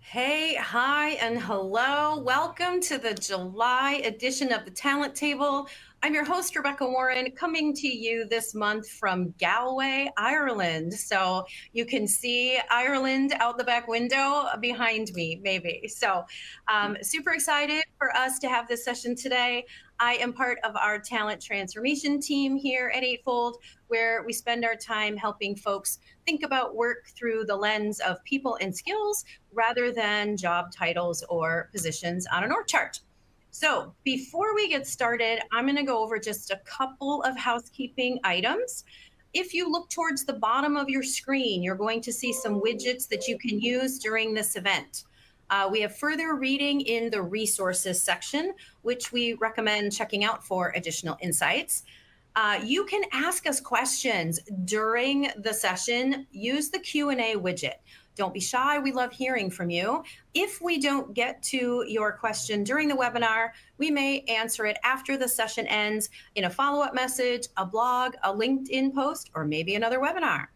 Hey, hi, and hello. Welcome to the July edition of the Talent Table. I'm your host, Rebecca Warren, coming to you this month from Galway, Ireland. So you can see Ireland out the back window behind me, maybe. Super excited for us to have this session today. I am part of our talent transformation team here at Eightfold, where we spend our time helping folks think about work through the lens of people and skills rather than job titles or positions on an org chart. So before we get started, I'm going to go over just a couple of housekeeping items. If you look towards the bottom of your screen, you're going to see some widgets that you can use during this event. We have further reading in the resources section, which we recommend checking out for additional insights. You can ask us questions during the session. Use the Q&A widget. Don't be shy. We love hearing from you. If we don't get to your question during the webinar, we may answer it after the session ends in a follow-up message, a blog, a LinkedIn post, or maybe another webinar.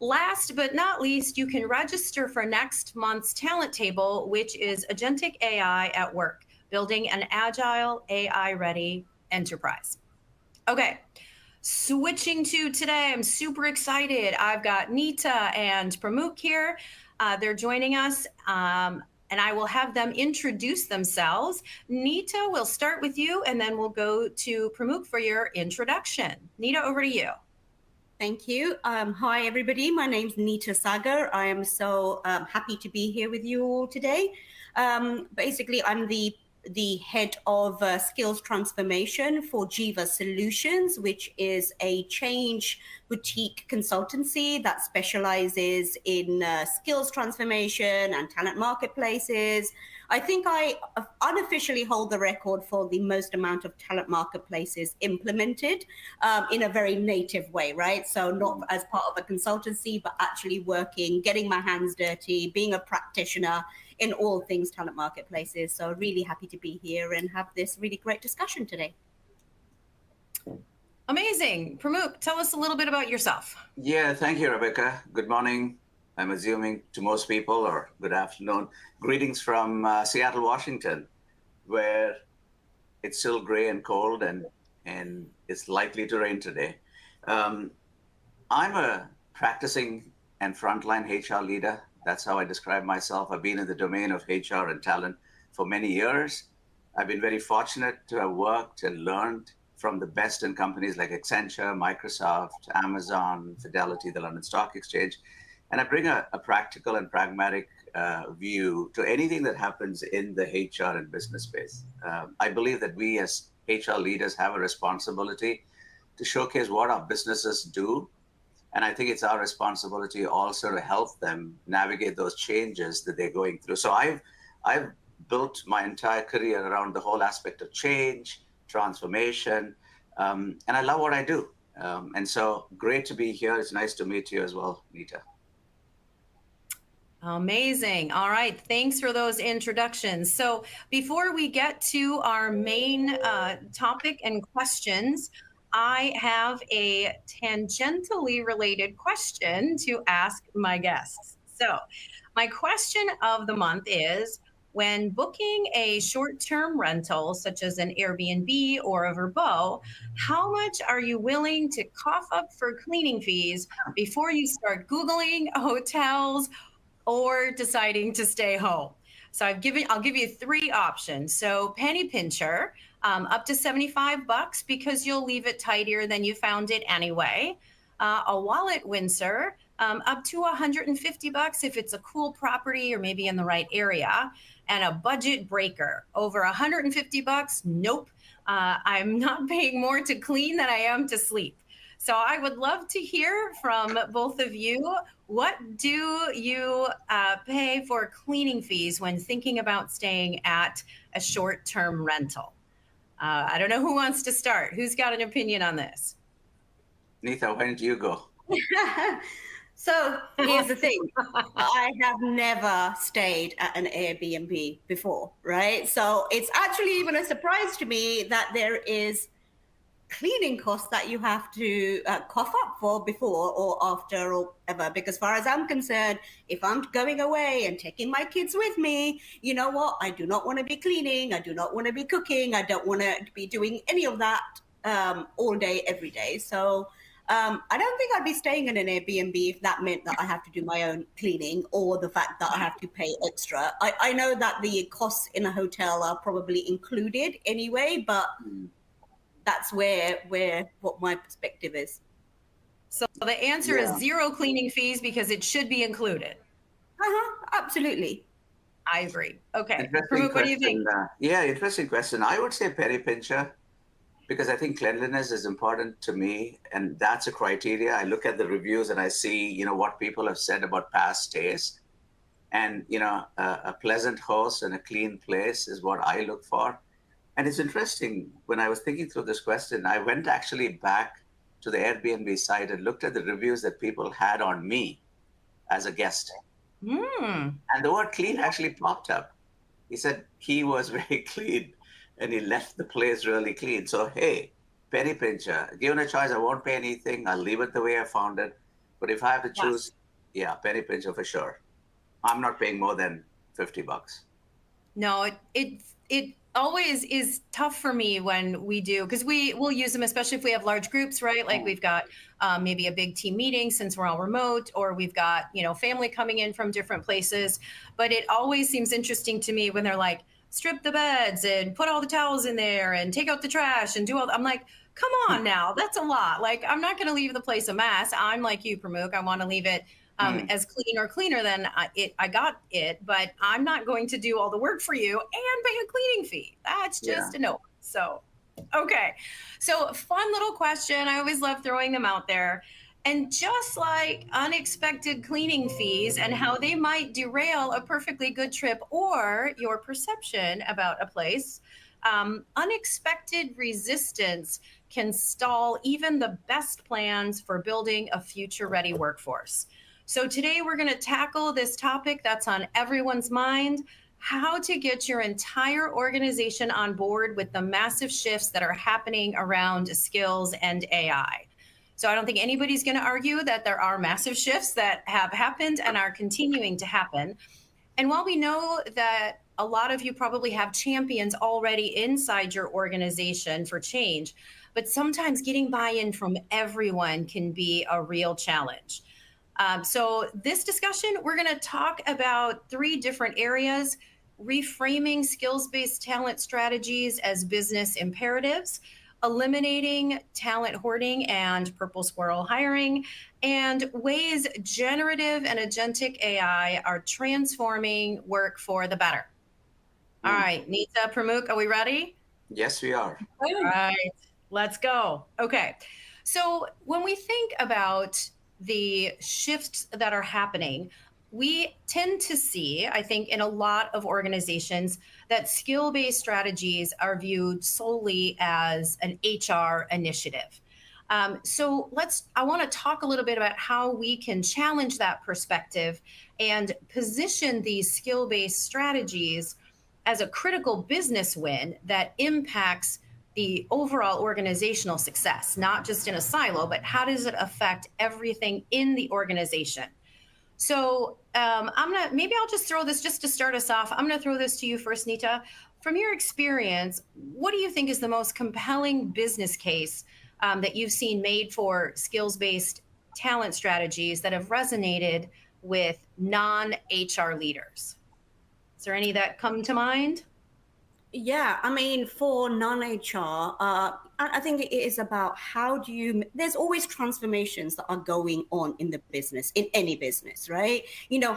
Last but not least, you can register for next month's Talent Table, which is Agentic AI at Work, building an agile, AI-ready enterprise. Okay, switching to today, I'm super excited. I've got Nita and Pramuk here. They're joining us, and I will have them introduce themselves. Nita, we'll start with you, and then we'll go to Pramuk for your introduction. Nita, over to you. Thank you. Hi, everybody. My name's Nita Sagar. I am so happy to be here with you all today. Basically, I'm the head of skills transformation for Jiva Solutions, which is a change boutique consultancy that specializes in skills transformation and talent marketplaces. I think I unofficially hold the record for the most amount of talent marketplaces implemented in a very native way, right? So not as part of a consultancy, but actually working, getting my hands dirty, being a practitioner in all things talent marketplaces. So really happy to be here and have this really great discussion today. Amazing. Pramuk, tell us a little bit about yourself. Yeah, thank you, Rebecca. Good morning. I'm assuming to most people, or good afternoon. Greetings from Seattle, Washington, where it's still gray and cold and it's likely to rain today. I'm a practicing and frontline HR leader. That's how I describe myself. I've been in the domain of HR and talent for many years. I've been very fortunate to have worked and learned from the best in companies like Accenture, Microsoft, Amazon, Fidelity, the London Stock Exchange. And I bring a practical and pragmatic view to anything that happens in the HR and business space. I believe that we as HR leaders have a responsibility to showcase what our businesses do. And I think it's our responsibility also to help them navigate those changes that they're going through. So I've built my entire career around the whole aspect of change, transformation, and I love what I do. And so great to be here. It's nice to meet you as well, Nita. Amazing. All right. Thanks for those introductions. So before we get to our main topic and questions, I have a tangentially related question to ask my guests. So my question of the month is, when booking a short-term rental, such as an Airbnb or a Vrbo, how much are you willing to cough up for cleaning fees before you start Googling hotels or deciding to stay home? So I'll give you three options. So penny pincher, up to $75 because you'll leave it tidier than you found it anyway. A wallet wincer, up to $150 if it's a cool property or maybe in the right area. And a budget breaker, over $150, nope. I'm not paying more to clean than I am to sleep. So I would love to hear from both of you. What do you pay for cleaning fees when thinking about staying at a short-term rental? I don't know who wants to start. Who's got an opinion on this? Nita, why don't you go? So here's the thing. I have never stayed at an Airbnb before, right? So it's actually even a surprise to me that there is cleaning costs that you have to cough up for before or after or ever. Because as far as I'm concerned, if I'm going away and taking my kids with me, you know what? I do not want to be cleaning. I do not want to be cooking. I don't want to be doing any of that all day, every day. So I don't think I'd be staying in an Airbnb if that meant that I have to do my own cleaning or the fact that I have to pay extra. I know that the costs in a hotel are probably included anyway, but that's where what my perspective is. So the answer is zero cleaning fees because it should be included. Absolutely. I agree. Okay. Interesting Pramuk, what do you think? Yeah, interesting question. I would say Perry Pincher because I think cleanliness is important to me, and that's a criteria. I look at the reviews and I see, what people have said about past stays, and a pleasant host and a clean place is what I look for. And it's interesting, when I was thinking through this question, I went actually back to the Airbnb site and looked at the reviews that people had on me as a guest. And the word clean actually popped up. He said he was very clean and he left the place really clean. So, hey, penny pincher, given a choice, I won't pay anything. I'll leave it the way I found it. But if I have to choose, yeah, penny pincher for sure. I'm not paying more than $50. No, it always is tough for me when we do, because we'll use them, especially if we have large groups, right? Like we've got maybe a big team meeting since we're all remote, or we've got, family coming in from different places. But it always seems interesting to me when they're like, strip the beds and put all the towels in there and take out the trash and do all. I'm like, come on now, that's a lot. Like, I'm not going to leave the place a mess. I'm like you, Pramuk. I want to leave it as clean or cleaner than I got it, but I'm not going to do all the work for you and pay a cleaning fee. That's just a no. So, okay. So fun little question. I always love throwing them out there. And just like unexpected cleaning fees and how they might derail a perfectly good trip or your perception about a place, unexpected resistance can stall even the best plans for building a future-ready workforce. So today we're going to tackle this topic that's on everyone's mind: how to get your entire organization on board with the massive shifts that are happening around skills and AI. So I don't think anybody's going to argue that there are massive shifts that have happened and are continuing to happen. And while we know that a lot of you probably have champions already inside your organization for change, but sometimes getting buy-in from everyone can be a real challenge. So this discussion, we're going to talk about 3 different areas: reframing skills-based talent strategies as business imperatives, eliminating talent hoarding and purple squirrel hiring, and ways generative and agentic AI are transforming work for the better. All right, Nita, Pramuk, are we ready? Yes, we are. All right, let's go. Okay, so when we think about the shifts that are happening, we tend to see, I think, in a lot of organizations that skill-based strategies are viewed solely as an HR initiative. So I want to talk a little bit about how we can challenge that perspective and position these skill-based strategies as a critical business win that impacts the overall organizational success, not just in a silo, but how does it affect everything in the organization? So maybe I'll just throw this just to start us off. I'm gonna throw this to you first, Nita. From your experience, what do you think is the most compelling business case that you've seen made for skills-based talent strategies that have resonated with non-HR leaders? Is there any that come to mind? Yeah, I mean, for non-HR, I think it is about there's always transformations that are going on in the business, in any business, right?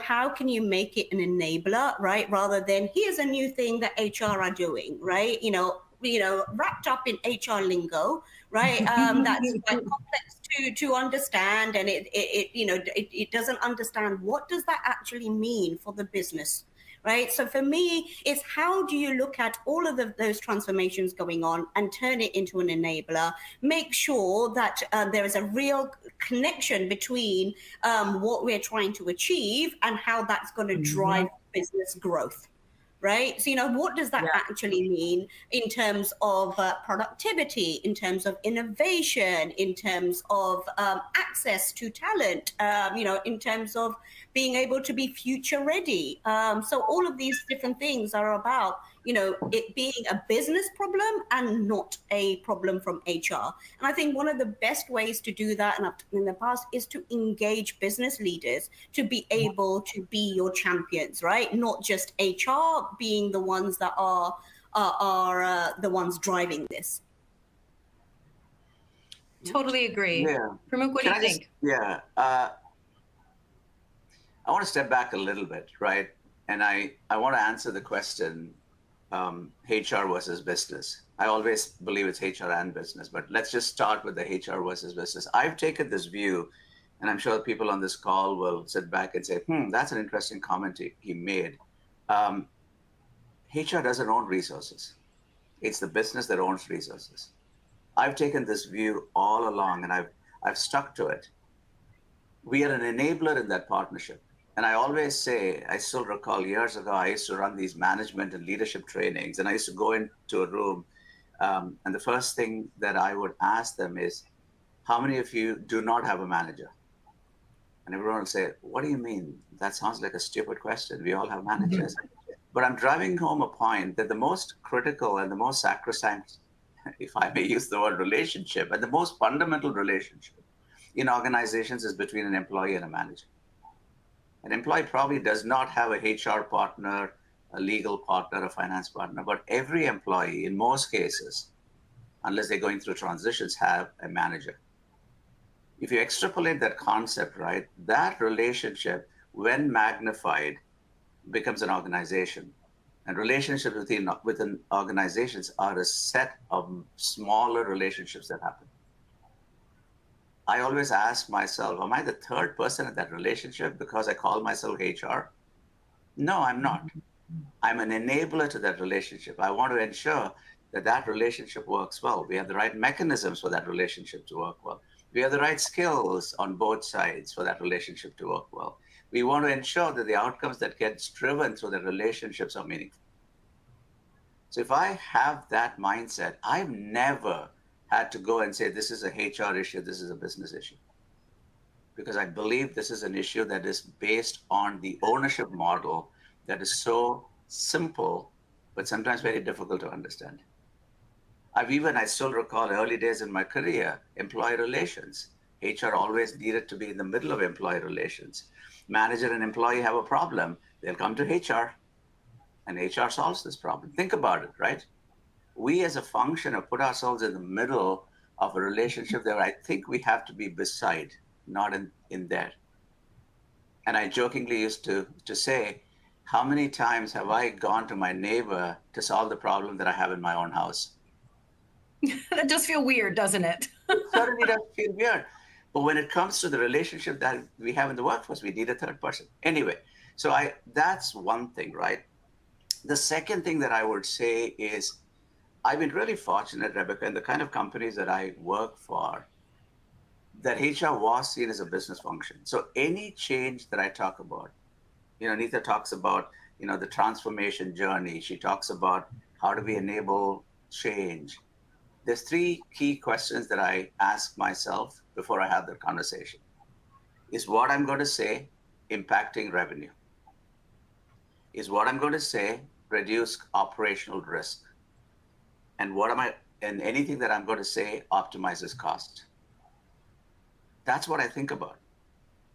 How can you make it an enabler, right? Rather than here's a new thing that HR are doing, right? Wrapped up in HR lingo, right? That's quite complex to understand, and it doesn't understand what does that actually mean for the business. Right. So for me, it's how do you look at all of those transformations going on and turn it into an enabler, make sure that there is a real connection between what we're trying to achieve and how that's going to drive business growth. right? So, what does that Yeah. actually mean in terms of productivity, in terms of innovation, in terms of access to talent, in terms of being able to be future ready. So all of these different things are about, it being a business problem and not a problem from HR. And I think one of the best ways to do that, and I've done in the past, is to engage business leaders to be able to be your champions, right? Not just HR being the ones that are the ones driving this. Totally agree. Yeah. Pramuk, what do Can you I just, think? yeah. I want to step back a little bit, right? And I want to answer the question, HR versus business. I always believe it's HR and business, but let's just start with the HR versus business. I've taken this view, and I'm sure people on this call will sit back and say, that's an interesting comment he made. HR doesn't own resources. It's the business that owns resources. I've taken this view all along, and I've stuck to it. We are an enabler in that partnership. And I always say, I still recall years ago, I used to run these management and leadership trainings, and I used to go into a room. And the first thing that I would ask them is, how many of you do not have a manager? And everyone will say, what do you mean? That sounds like a stupid question. We all have managers. But I'm driving home a point that the most critical and the most sacrosanct, if I may use the word relationship, and the most fundamental relationship in organizations is between an employee and a manager. An employee probably does not have a HR partner, a legal partner, a finance partner, but every employee, in most cases, unless they're going through transitions, have a manager. If you extrapolate that concept, right, that relationship, when magnified, becomes an organization. And relationships within organizations are a set of smaller relationships that happen. I always ask myself, am I the third person in that relationship because I call myself HR? No, I'm not. I'm an enabler to that relationship. I want to ensure that that relationship works well. We have the right mechanisms for that relationship to work well. We have the right skills on both sides for that relationship to work well. We want to ensure that the outcomes that get driven through the relationships are meaningful. So if I have that mindset, I've never had to go and say, this is a HR issue, this is a business issue. Because I believe this is an issue that is based on the ownership model that is so simple, but sometimes very difficult to understand. I still recall early days in my career, employee relations. HR always needed to be in the middle of employee relations. Manager and employee have a problem, they'll come to HR, and HR solves this problem. Think about it, right? We as a function have put ourselves in the middle of a relationship that I think we have to be beside, not in there. And I jokingly used to say, how many times have I gone to my neighbor to solve the problem that I have in my own house? That does feel weird, doesn't it? It certainly does feel weird. But when it comes to the relationship that we have in the workforce, we need a third person. Anyway, so that's one thing, right? The second thing that I would say is I've been really fortunate, Rebecca, in the kind of companies that I work for, that HR was seen as a business function. So any change that I talk about, Neeta talks about, the transformation journey. She talks about how do we enable change. There's three key questions that I ask myself before I have that conversation. Is what I'm going to say impacting revenue? Is what I'm going to say reduce operational risk? And anything that I'm going to say optimizes cost? That's what I think about.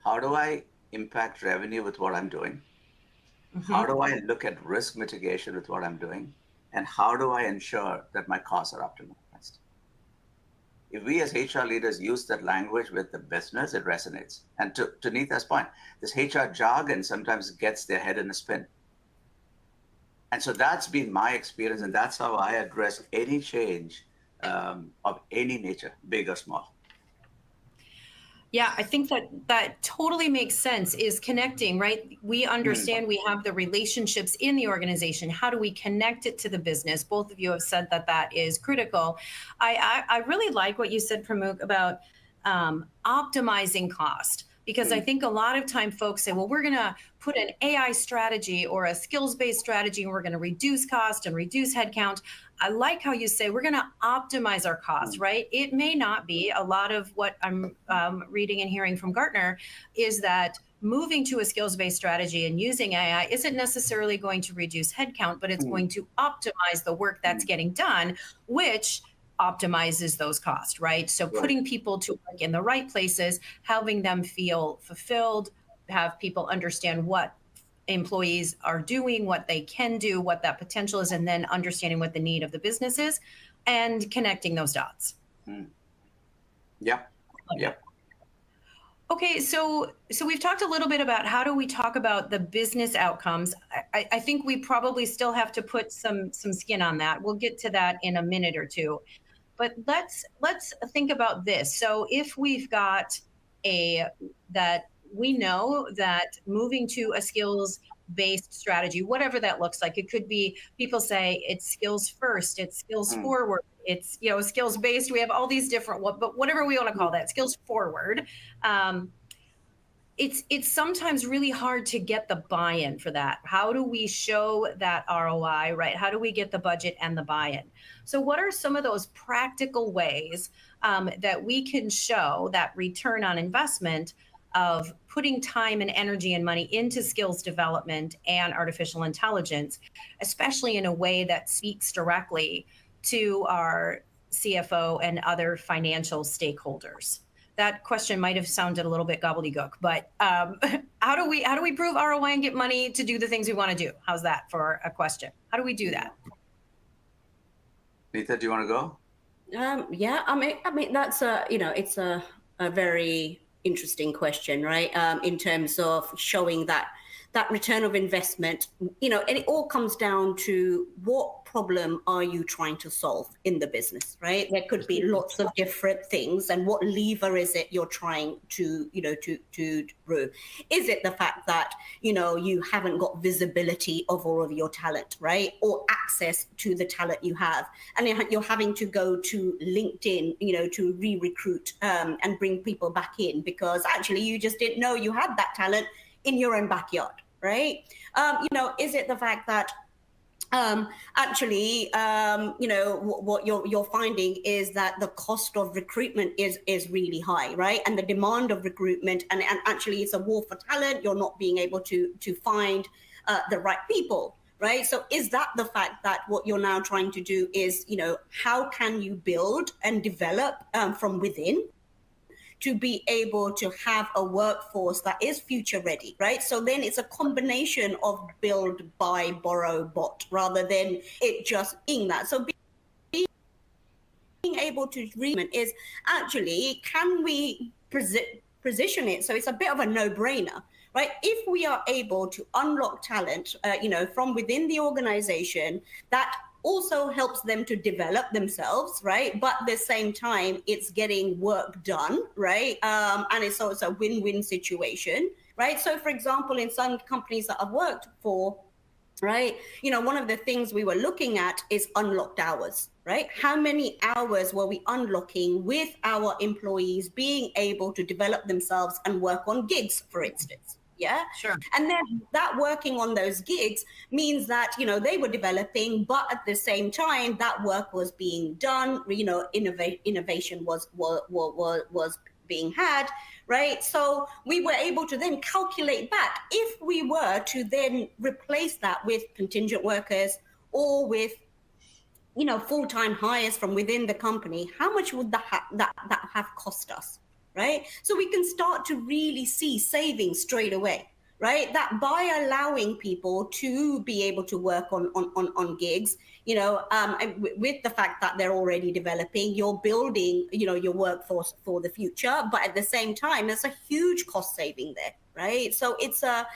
How do I impact revenue with what I'm doing? How do I look at risk mitigation with what I'm doing? And how do I ensure that my costs are optimized? If we as HR leaders use that language with the business, it resonates. And to Neeta's point, this HR jargon sometimes gets their head in a spin. And so that's been my experience, and that's how I address any change of any nature, big or small. Yeah, I think that totally makes sense, is connecting, right? We understand we have the relationships in the organization. How do we connect it to the business? Both of you have said that is critical. I really like what you said, Pramuk, about optimizing cost. Because I think a lot of time folks say, well, we're going to put an AI strategy or a skills-based strategy and we're going to reduce cost and reduce headcount. I like how you say we're going to optimize our costs, right? It may not be. A lot of what I'm reading and hearing from Gartner is that moving to a skills-based strategy and using AI isn't necessarily going to reduce headcount, but it's going to optimize the work that's getting done, which optimizes those costs, right? So putting people to work in the right places, having them feel fulfilled, have people understand what employees are doing, what they can do, what that potential is, and then understanding what the need of the business is and connecting those dots. Yep. Yep. Okay, so we've talked a little bit about how do we talk about the business outcomes. I think we probably still have to put some skin on that. We'll get to that in a minute or two. But let's think about this. So if we've got that we know that moving to a skills-based strategy, whatever that looks like, it could be people say it's skills first, it's skills forward, it's skills based. We have all these different, but whatever we want to call that, skills forward. It's sometimes really hard to get the buy-in for that. How do we show that ROI, right? How do we get the budget and the buy-in? So what are some of those practical ways that we can show that return on investment of putting time and energy and money into skills development and artificial intelligence, especially in a way that speaks directly to our CFO and other financial stakeholders? That question might have sounded a little bit gobbledygook, but how do we prove ROI and get money to do the things we want to do? How's that for a question? How do we do that? Neeta, do you want to go? Yeah, I mean that's it's a very interesting question, right? In terms of showing that return of investment, and it all comes down to what problem are you trying to solve in the business, right? There could be lots of different things, and what lever is it you're trying to through? Is it the fact that you haven't got visibility of all of your talent, right, or access to the talent you have, and you're having to go to LinkedIn, to re-recruit and bring people back in because actually you just didn't know you had that talent in your own backyard, right? Is it the fact that what you're finding is that the cost of recruitment is really high, right? And the demand of recruitment, and actually it's a war for talent. You're not being able to find the right people, right? So is that the fact that what you're now trying to do is, how can you build and develop from within to be able to have a workforce that is future ready, right? So then it's a combination of build, buy, borrow, bot, rather than it just being that. So being able to agreement is actually, can we position it so it's a bit of a no-brainer, right? If we are able to unlock talent, from within the organization, that also helps them to develop themselves, right? But at the same time, it's getting work done, right? And it's also a win-win situation, right? So for example, in some companies that I've worked for, right, one of the things we were looking at is unlocked hours, right? How many hours were we unlocking with our employees being able to develop themselves and work on gigs, for instance? Yeah. Sure. And then that working on those gigs means that, they were developing, but at the same time, that work was being done, innovation was being had, right? So we were able to then calculate back if we were to then replace that with contingent workers or with full-time hires from within the company, how much would that have cost us? Right? So we can start to really see savings straight away, right? That by allowing people to be able to work on gigs, with the fact that they're already developing, you're building, your workforce for the future. But at the same time, there's a huge cost saving there, right? So it's a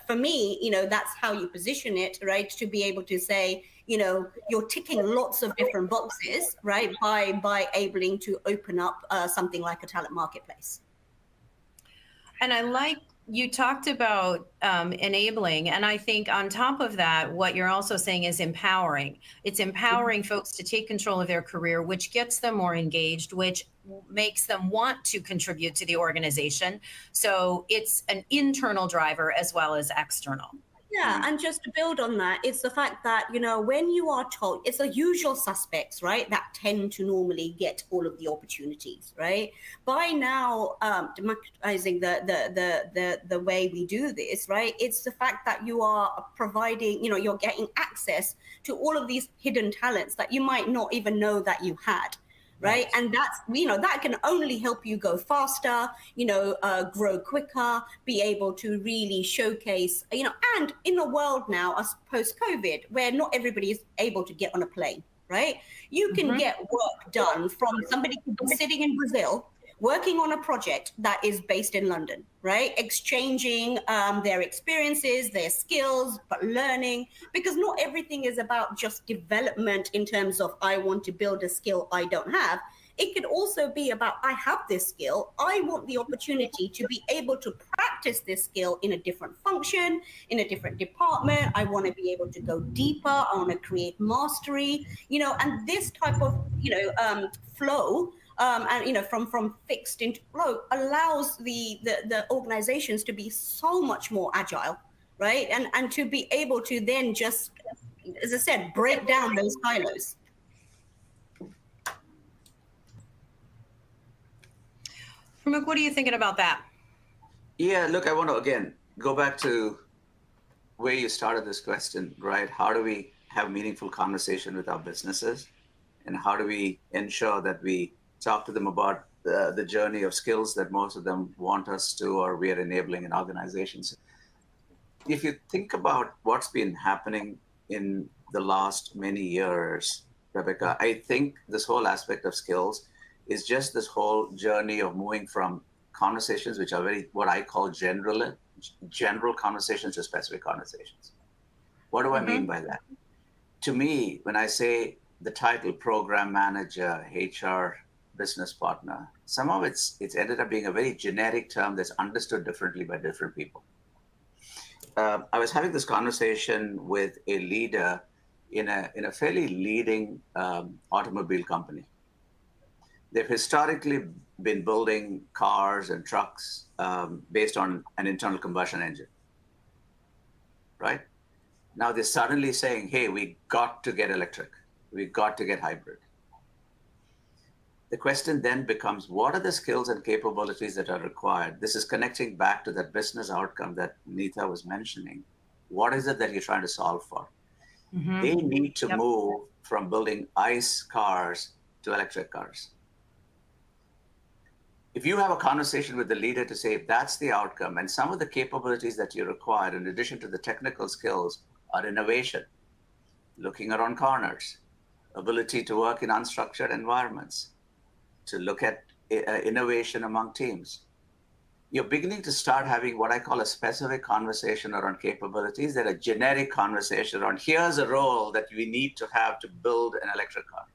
for me, that's how you position it, right? To be able to say, you're ticking lots of different boxes, right? By able to open up something like a talent marketplace. And I like You talked about enabling, and I think on top of that, what you're also saying is empowering. It's empowering folks to take control of their career, which gets them more engaged, which makes them want to contribute to the organization. So it's an internal driver as well as external. Yeah, Mhm. and just to build on that, it's the fact that, when you are told, it's the usual suspects, right, that tend to normally get all of the opportunities, right? By now, democratizing the way we do this, right, it's the fact that you are providing, you're getting access to all of these hidden talents that you might not even know that you had. Right. Right. And that's, that can only help you go faster, grow quicker, be able to really showcase, and in a world now, as post COVID, where not everybody is able to get on a plane, right? You can Mhm. get work done from somebody who could be sitting in Brazil working on a project that is based in London, right? Exchanging their experiences, their skills, but learning, because not everything is about just development in terms of I want to build a skill I don't have. It could also be about I have this skill. I want the opportunity to be able to practice this skill in a different function, in a different department. I want to be able to go deeper. I want to create mastery, and this type of, flow, and from fixed into flow allows the organizations to be so much more agile, right, and to be able to then just, as I said, break down those silos. Pramuk, what are you thinking about that? Yeah, look, I want to again go back to where you started this question, right? How do we have meaningful conversation with our businesses? And how do we ensure that we talk to them about the journey of skills that most of them want us to, or we are enabling in organizations? If you think about what's been happening in the last many years, Rebecca, I think this whole aspect of skills is just this whole journey of moving from conversations, which are very what I call general conversations, to specific conversations. What do I mean Mhm. by that? To me, when I say the title program manager, HR business partner, somehow it's ended up being a very generic term that's understood differently by different people. I was having this conversation with a leader in a fairly leading automobile company. They've historically been building cars and trucks based on an internal combustion engine, right? Now they're suddenly saying, "Hey, we got to get electric. We got to get hybrid." The question then becomes, what are the skills and capabilities that are required? This is connecting back to that business outcome that Neeta was mentioning. What is it that you're trying to solve for? They Mhm. need to Yep. move from building ICE cars to electric cars. If you have a conversation with the leader to say, if that's the outcome, and some of the capabilities that you require, in addition to the technical skills, are innovation, looking around corners, ability to work in unstructured environments, to look at innovation among teams. You're beginning to start having what I call a specific conversation around capabilities that are generic conversation around here's a role that we need to have to build an electric car.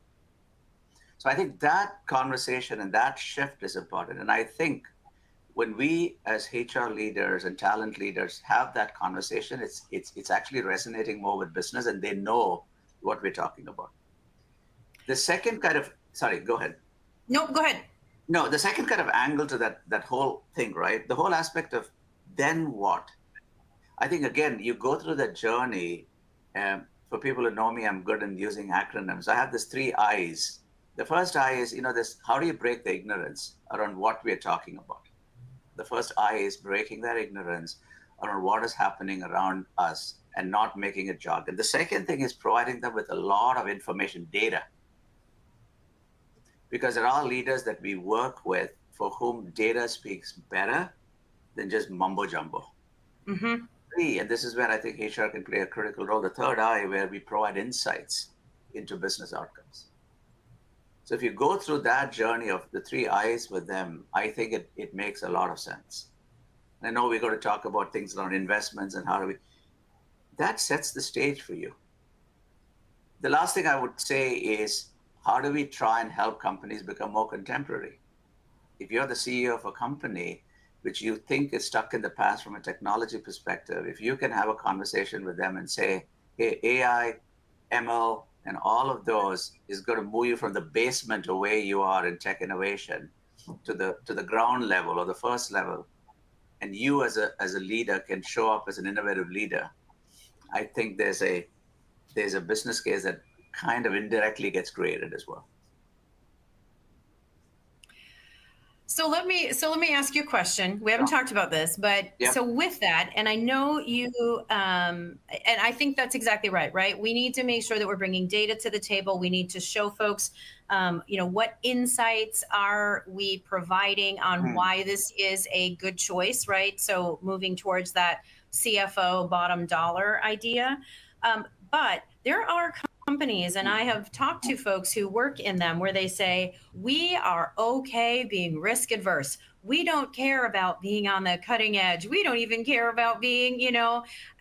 So I think that conversation and that shift is important. And I think when we as HR leaders and talent leaders have that conversation, it's actually resonating more with business and they know what we're talking about. The second kind of sorry, go ahead. No, go ahead. No, the second kind of angle to that whole thing, right? The whole aspect of then what? I think again, you go through that journey. For people who know me, I'm good in using acronyms. I have this three I's. The first I is, this how do you break the ignorance around what we're talking about? The first I is breaking that ignorance around what is happening around us and not making it jargon. The second thing is providing them with a lot of information, data, because there are leaders that we work with for whom data speaks better than just mumbo jumbo. Mhm. Three, and this is where I think HR can play a critical role. The third I, where we provide insights into business outcomes. So if you go through that journey of the three I's with them, I think it makes a lot of sense. And I know we're going to talk about things around investments and how do we, that sets the stage for you. The last thing I would say is how do we try and help companies become more contemporary? If you're the CEO of a company, which you think is stuck in the past from a technology perspective, if you can have a conversation with them and say, hey, AI, ML, and all of those is going to move you from the basement of where you are in tech innovation to the ground level or the first level, and you as a leader can show up as an innovative leader, I think there's a business case that kind of indirectly gets created as well. So let me ask you a question. We haven't talked about this, but so with that, and I know you, and I think that's exactly right. Right, we need to make sure that we're bringing data to the table. We need to show folks, what insights are we providing on why this is a good choice. Right, so moving towards that CFO bottom dollar idea, but there are companies, and I have talked to folks who work in them where they say, we are okay being risk adverse. We don't care about being on the cutting edge. We don't even care about being,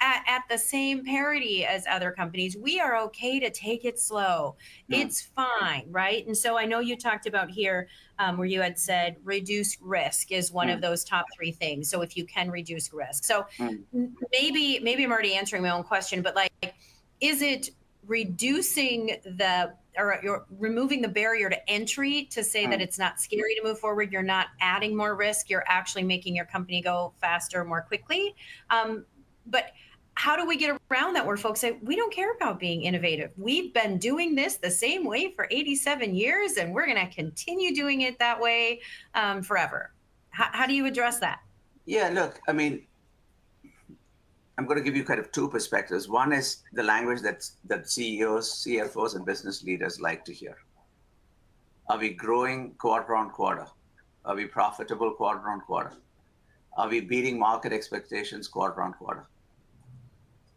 at the same parity as other companies. We are okay to take it slow. It's fine, right? And so I know you talked about here where you had said reduce risk is one of those top three things. So if you can reduce risk. So maybe I'm already answering my own question, but like, is it reducing you're removing the barrier to entry to say that it's not scary to move forward? You're not adding more risk. You're actually making your company go faster, more quickly. But how do we get around that where folks say, we don't care about being innovative. We've been doing this the same way for 87 years, and we're going to continue doing it that way forever. How do you address that? Yeah, look, I mean, I'm going to give you kind of two perspectives. One is the language that CEOs, CFOs, and business leaders like to hear. Are we growing quarter on quarter? Are we profitable quarter on quarter? Are we beating market expectations quarter on quarter?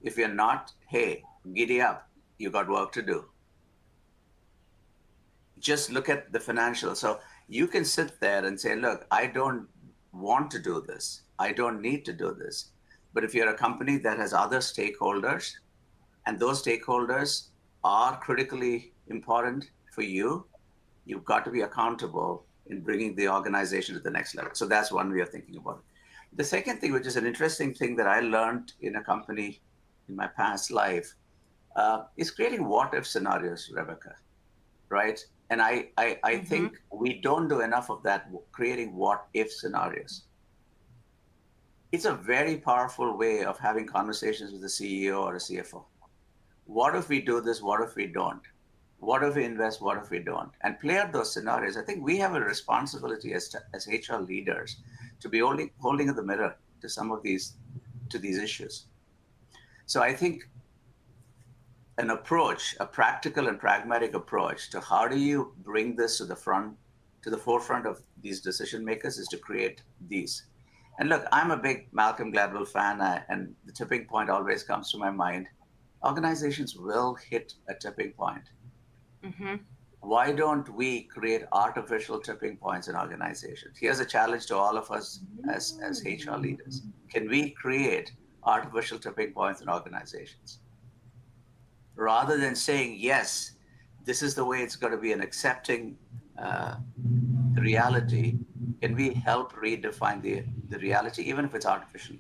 If you're not, hey, giddy up. You got work to do. Just look at the financials. So you can sit there and say, look, I don't want to do this. I don't need to do this. But if you're a company that has other stakeholders, and those stakeholders are critically important for you, you've got to be accountable in bringing the organization to the next level. So that's one way of thinking about it. The second thing, which is an interesting thing that I learned in a company in my past life, is creating what-if scenarios, Rebecca, right? And I think we don't do enough of that, creating what-if scenarios. It's a very powerful way of having conversations with a CEO or a CFO. What if we do this? What if we don't? What if we invest? What if we don't? And play out those scenarios. I think we have a responsibility as HR leaders to be holding in the mirror to some of these issues. So I think an approach, a practical and pragmatic approach to how do you bring this to the forefront of these decision makers is to create these. And look, I'm a big Malcolm Gladwell fan, and the tipping point always comes to my mind. Organizations will hit a tipping point. Why don't we create artificial tipping points in organizations? Here's a challenge to all of us as HR leaders. Can we create artificial tipping points in organizations? Rather than saying, yes, this is the way it's going to be, and accepting the reality, can we help redefine the reality, even if it's artificial?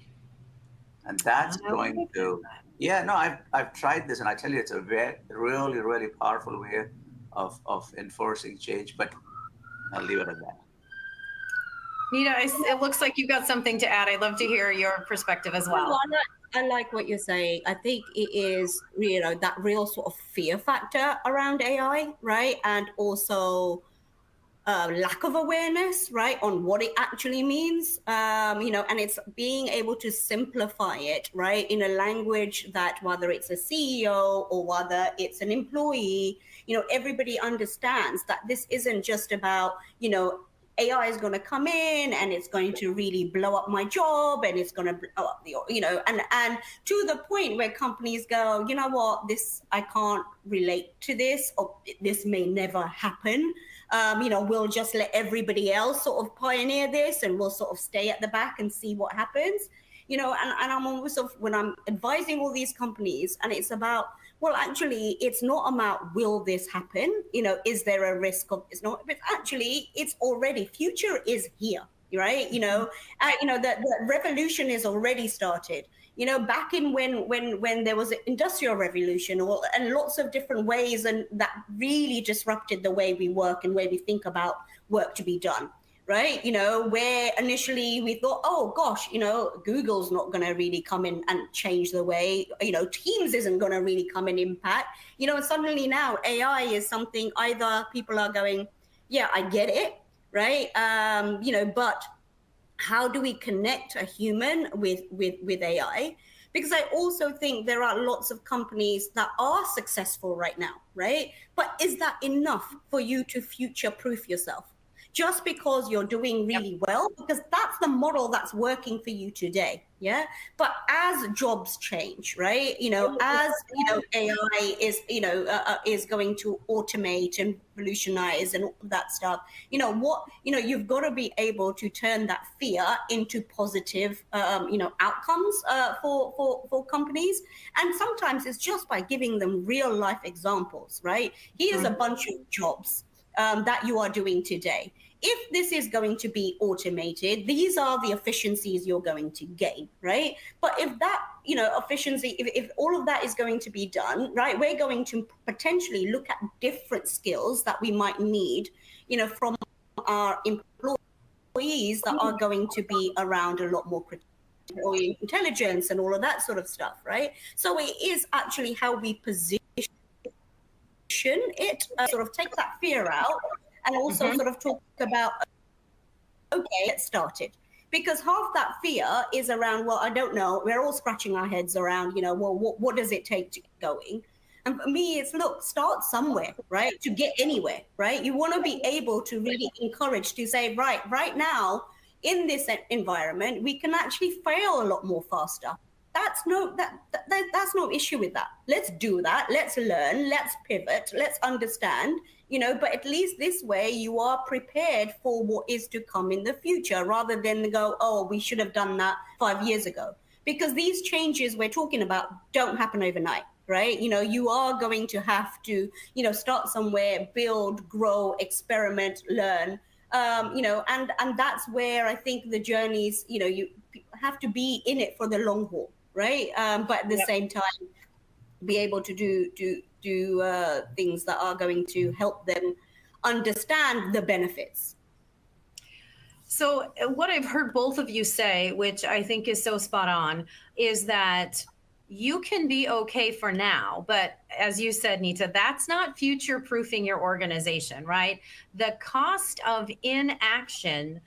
And that's going to, I've tried this, and I tell you, it's a really, really powerful way of enforcing change, but I'll leave it at that. Nita, it looks like you've got something to add. I'd love to hear your perspective as well. I like what you're saying. I think it is, that real sort of fear factor around AI, right? And also lack of awareness, right, on what it actually means, and it's being able to simplify it, right, in a language that whether it's a CEO or whether it's an employee, everybody understands that this isn't just about, AI is going to come in and it's going to really blow up my job, and it's going to blow up and to the point where companies go, you know what, I can't relate to this, or this may never happen. We'll just let everybody else sort of pioneer this, and we'll sort of stay at the back and see what happens. And I'm always when I'm advising all these companies, and it's about, well, actually, it's not about will this happen? Is there a risk of it's not? But actually, it's already, future is here. right? The revolution is already started. Back in when there was an industrial revolution, and lots of different ways, and that really disrupted the way we work and way we think about work to be done, right? Where initially we thought, oh gosh, Google's not going to really come in and change the way, Teams isn't going to really come and impact, and suddenly now AI is something either people are going, yeah, I get it, right? But how do we connect a human with AI? Because I also think there are lots of companies that are successful right now, right? But is that enough for you to future proof yourself? Just because you're doing really well, because that's the model that's working for you today, yeah. But as jobs change, right, as AI is going to automate and revolutionize and all that stuff, you've got to be able to turn that fear into positive outcomes for companies. And sometimes it's just by giving them real life examples, right? Here's a bunch of jobs that you are doing today. If this is going to be automated, these are the efficiencies you're going to gain, right? But if that, efficiency, if all of that is going to be done, right, we're going to potentially look at different skills that we might need, from our employees that are going to be around a lot more critical intelligence and all of that sort of stuff, right? So it is actually how we position it, sort of take that fear out, and also sort of talk about, okay, get started. Because half that fear is around, well, I don't know. We're all scratching our heads around, well, what does it take to get going? And for me, it's, look, start somewhere, right? To get anywhere, right? You want to be able to really encourage to say, right now, in this environment, we can actually fail a lot more faster. That's no issue with that. Let's do that. Let's learn. Let's pivot. Let's understand. But at least this way you are prepared for what is to come in the future, rather than go, oh, we should have done that 5 years ago. Because these changes we're talking about don't happen overnight, right? You are going to have to, start somewhere, build, grow, experiment, learn. And that's where I think the journeys, you have to be in it for the long haul, right? But at the same time, be able to do things that are going to help them understand the benefits. So what I've heard both of you say, which I think is so spot on, is that you can be okay for now, but as you said, Nita, that's not future proofing your organization, right? The cost of inaction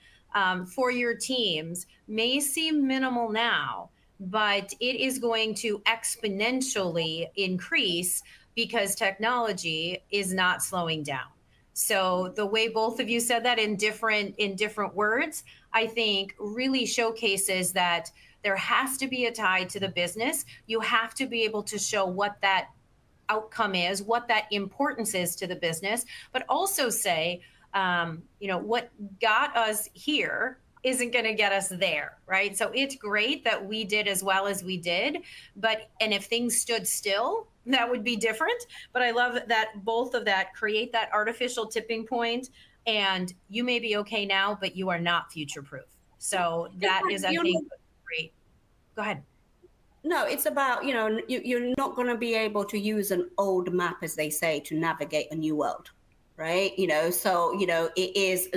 for your teams may seem minimal now, but it is going to exponentially increase because technology is not slowing down. So the way both of you said that in different words, I think really showcases that there has to be a tie to the business. You have to be able to show what that outcome is, what that importance is to the business, but also say, what got us here isn't going to get us there, right? So it's great that we did as well as we did, and if things stood still, that would be different. But I love that both of that create that artificial tipping point, and you may be okay now, but you are not future proof. So that is, I think, great. Go ahead. No, it's about, you're not going to be able to use an old map, as they say, to navigate a new world, right? So, it is,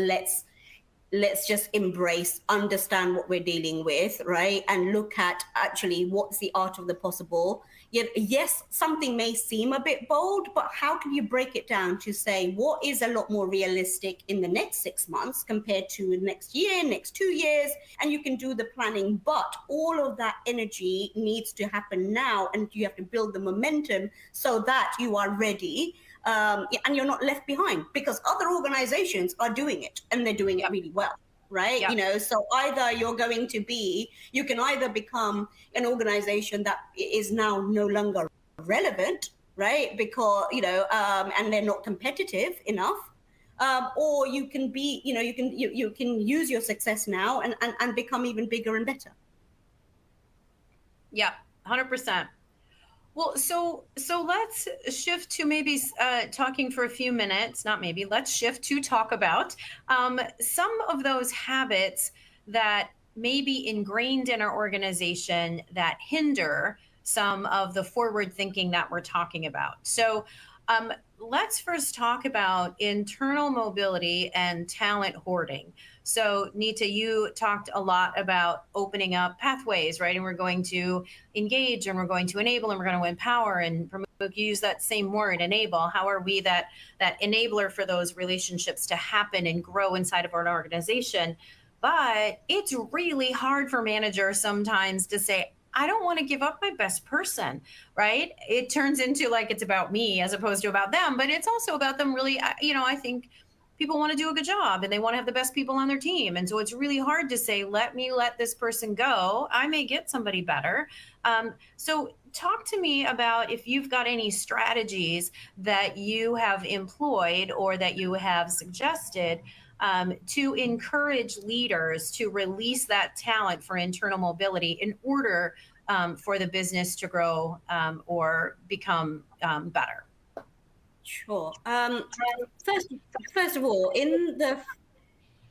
let's just embrace, understand what we're dealing with, right? And look at actually what's the art of the possible. Yes, something may seem a bit bold, but how can you break it down to say what is a lot more realistic in the next 6 months compared to next year, next 2 years? And you can do the planning, but all of that energy needs to happen now, and you have to build the momentum so that you are ready. And you're not left behind, because other organizations are doing it, and they're doing it really well, right? So either you can either become an organization that is now no longer relevant, right? Because, and they're not competitive enough. Or you can be, you can use your success now and become even bigger and better. Yeah, 100%. Well, so let's shift to maybe talking for a few minutes. Not maybe. Let's shift to talk about some of those habits that may be ingrained in our organization that hinder some of the forward thinking that we're talking about. So, let's first talk about internal mobility and talent hoarding. So, Nita, you talked a lot about opening up pathways, right? And we're going to engage and we're going to enable and we're going to empower and promote. You use that same word, enable. How are we that enabler for those relationships to happen and grow inside of our organization? But it's really hard for managers sometimes to say, I don't want to give up my best person, right? It turns into like it's about me as opposed to about them, but it's also about them really, I think people want to do a good job and they want to have the best people on their team. And so it's really hard to say, let me let this person go. I may get somebody better. So talk to me about if you've got any strategies that you have employed or that you have suggested to encourage leaders to release that talent for internal mobility in order for the business to grow or become better. Sure. First, first of all, in the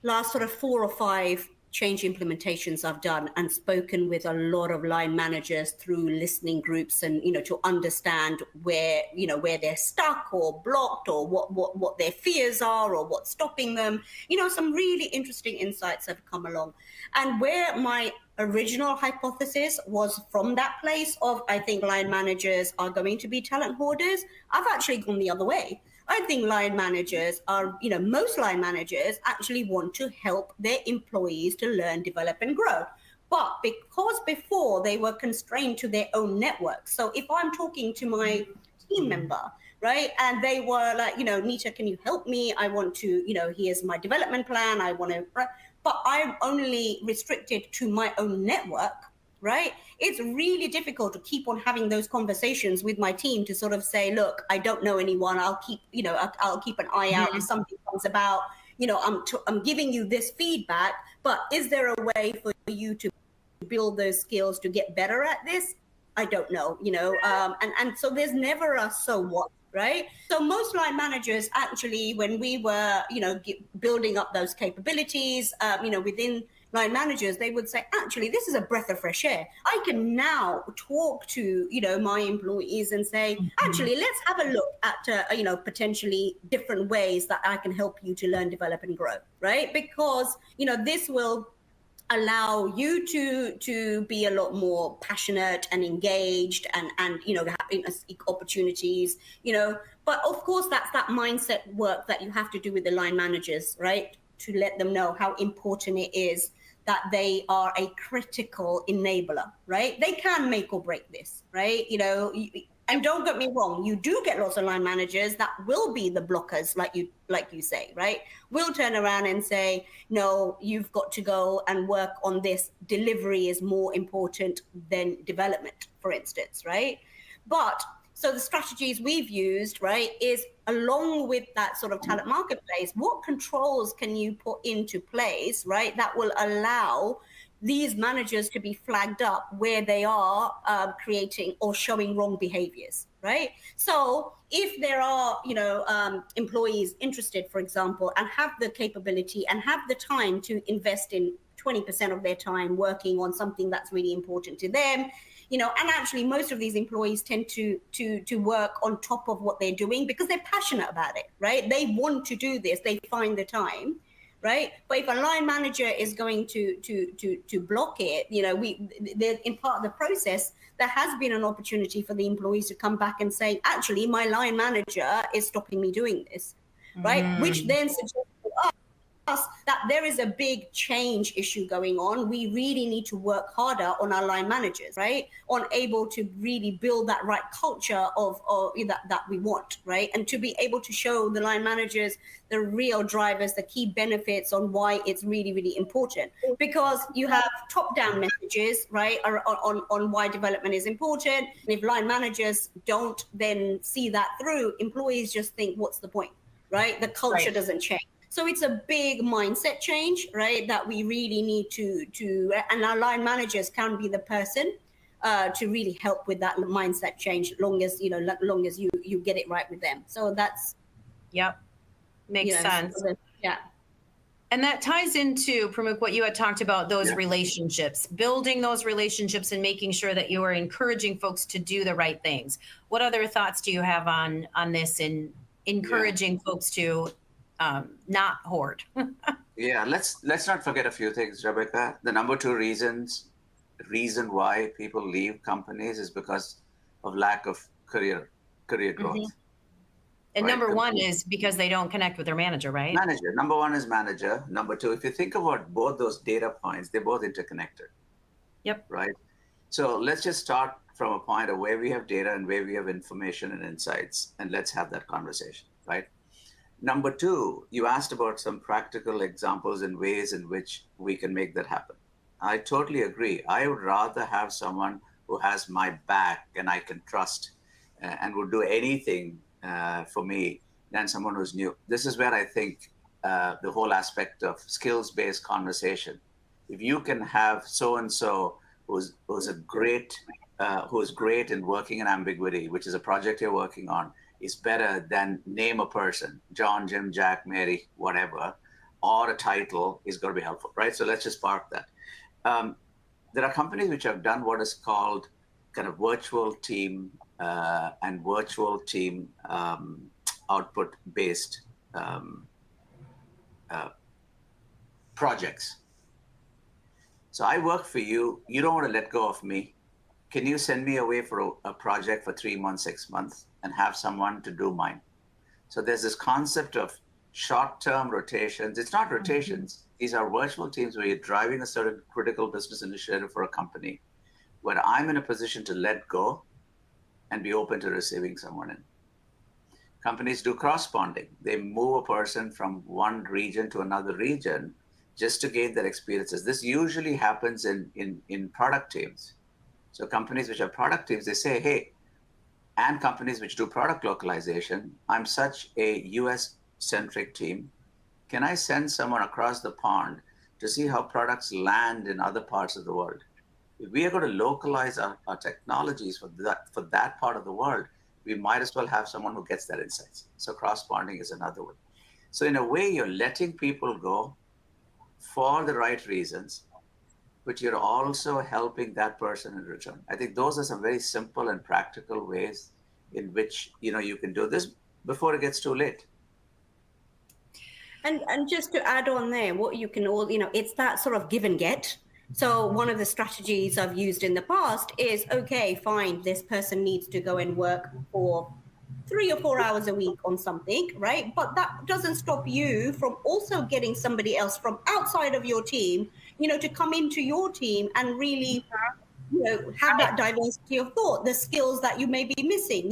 last sort of 4 or 5 change implementations I've done and spoken with a lot of line managers through listening groups and, to understand where, where they're stuck or blocked or what their fears are or what's stopping them. Some really interesting insights have come along. And where my original hypothesis was from that place of, I think line managers are going to be talent hoarders, I've actually gone the other way. I think line managers are, most line managers actually want to help their employees to learn, develop, and grow. But because before they were constrained to their own network. So if I'm talking to my team member, right, and they were like, Nita, can you help me? I want to, here's my development plan. I want to, but I'm only restricted to my own network, right? It's really difficult to keep on having those conversations with my team to sort of say, look, I don't know anyone. I'll keep, I'll keep an eye out if something comes about. I'm giving you this feedback, but is there a way for you to build those skills to get better at this? I don't know, and so there's never a so what, right? So most line managers actually, when we were, building up those capabilities, within line managers, they would say, actually, this is a breath of fresh air. I can now talk to, my employees and say, actually, let's have a look at, potentially different ways that I can help you to learn, develop, and grow, right? Because, this will allow you to be a lot more passionate and engaged and having seek opportunities, but of course that's that mindset work that you have to do with the line managers, right, to let them know how important it is that they are a critical enabler, right? They can make or break this, right? And don't get me wrong, you do get lots of line managers that will be the blockers, like you say, right? Will turn around and say, no, you've got to go and work on this. Delivery is more important than development, for instance, right? But so the strategies we've used, right, is along with that sort of talent marketplace, what controls can you put into place, right, that will allow these managers to be flagged up where they are creating or showing wrong behaviors, right? So if there are, employees interested, for example, and have the capability and have the time to invest in 20% of their time working on something that's really important to them, and actually most of these employees tend to work on top of what they're doing because they're passionate about it, right? They want to do this, they find the time, right? But if a line manager is going to block it, in part of the process, there has been an opportunity for the employees to come back and say, actually, my line manager is stopping me doing this, right? Which then suggests to us that there is a big change issue going on. We really need to work harder on our line managers, right? On able to really build that right culture of that we want, right? And to be able to show the line managers the real drivers, the key benefits on why it's really, really important. Because you have top-down messages, right, on why development is important. And if line managers don't then see that through, employees just think, what's the point, right? The culture doesn't change. So it's a big mindset change, right, that we really need to and our line managers can be the person to really help with that mindset change, long as long as you get it right with them. So that's Yep. Makes sense. yeah. And that ties into, Pramuk, what you had talked about, those Yeah. relationships, building those relationships and making sure that you are encouraging folks to do the right things. What other thoughts do you have on this in encouraging folks to not hoard? Yeah, let's not forget a few things, Rebecca. The number two reason why people leave companies is because of lack of career growth. Mhm. And Right? number one is because they don't connect with their manager, right? Manager. Number one is manager. Number two, if you think about both those data points, they're both interconnected, Yep. right? So let's just start from a point of where we have data and where we have information and insights, and let's have that conversation, right? Number two, you asked about some practical examples and ways in which we can make that happen. I totally agree. I would rather have someone who has my back and I can trust and would do anything for me than someone who's new. This is where I think the whole aspect of skills-based conversation. If you can have so and so who's great in working in ambiguity, which is a project you're working on, is better than name a person, John, Jim, Jack, Mary, whatever, or a title is going to be helpful, right? So let's just park that. There are companies which have done what is called kind of virtual team and virtual team output based projects. So I work for you. You don't want to let go of me. Can you send me away for a project for 3 months, 6 months, and have someone to do mine? So there's this concept of short-term rotations. It's not rotations. These are virtual teams where you're driving a certain critical business initiative for a company, where I'm in a position to let go and be open to receiving someone in. Companies do cross-bonding. They move a person from one region to another region just to gain their experiences. This usually happens in product teams. So companies which have product teams, they say, hey, and companies which do product localization, I'm such a US-centric team. Can I send someone across the pond to see how products land in other parts of the world? If we are going to localize our technologies for that part of the world, we might as well have someone who gets that insights. So cross-bonding is another one. So in a way, you're letting people go for the right reasons, but you're also helping that person in return. I think those are some very simple and practical ways in which you can do this before it gets too late. And just to add on there, what you can all, it's that sort of give and get. So one of the strategies I've used in the past is, okay, fine, this person needs to go and work for 3 or 4 hours a week on something, right? But that doesn't stop you from also getting somebody else from outside of your team, to come into your team and really, have that diversity of thought, the skills that you may be missing.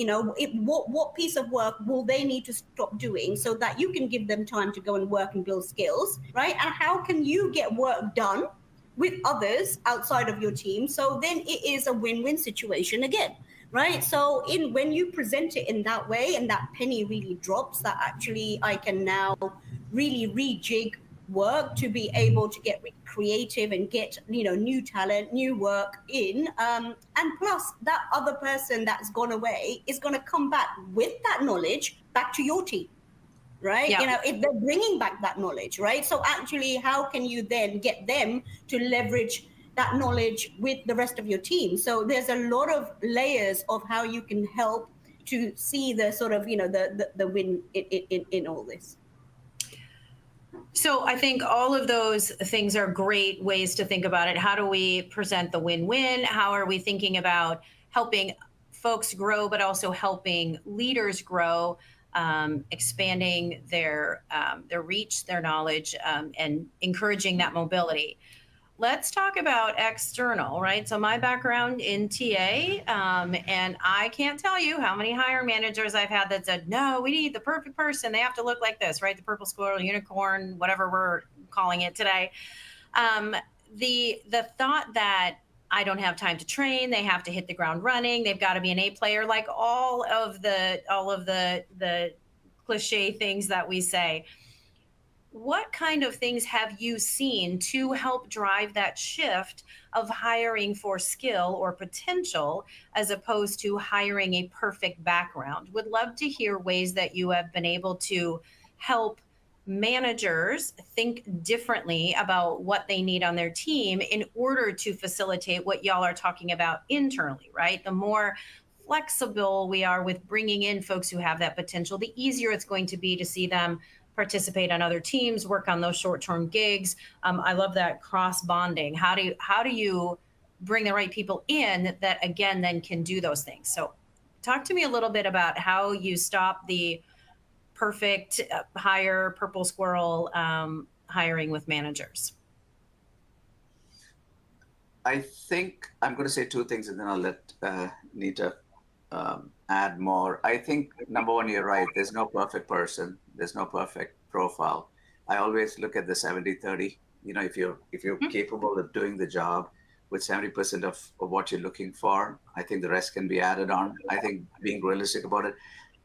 What piece of work will they need to stop doing so that you can give them time to go and work and build skills, right? And how can you get work done with others outside of your team? So then it is a win-win situation again, right? So when you present it in that way, and that penny really drops, that actually I can now really rejig work to be able to get creative and get new talent, new work in, and plus that other person that's gone away is going to come back with that knowledge back to your team, right? Yeah. If they're bringing back that knowledge, right? So actually, how can you then get them to leverage that knowledge with the rest of your team? So there's a lot of layers of how you can help to see the sort of the win in all this. So I think all of those things are great ways to think about it. How do we present the win-win? How are we thinking about helping folks grow, but also helping leaders grow, expanding their reach, their knowledge, and encouraging that mobility? Let's talk about external, right? So my background in TA, and I can't tell you how many hiring managers I've had that said, no, we need the perfect person. They have to look like this, right? The purple squirrel, unicorn, whatever we're calling it today. The thought that I don't have time to train, they have to hit the ground running, they've got to be an A player, like all of the cliche things that we say. what kind of things have you seen to help drive that shift of hiring for skill or potential as opposed to hiring a perfect background? Would love to hear ways that you have been able to help managers think differently about what they need on their team in order to facilitate what y'all are talking about internally, right? The more flexible we are with bringing in folks who have that potential, the easier it's going to be to see them participate on other teams, work on those short-term gigs. I love that cross bonding. How do you bring the right people in that again then can do those things? So, talk to me a little bit about how you stop the perfect hire purple squirrel hiring with managers. I think I'm going to say two things and then I'll let Nita add more. I think number one, you're right. There's no perfect person. There's no perfect profile. I always look at the 70-30. You know, if you're capable of doing the job with 70% of what you're looking for, I think the rest can be added on. I think being realistic about it.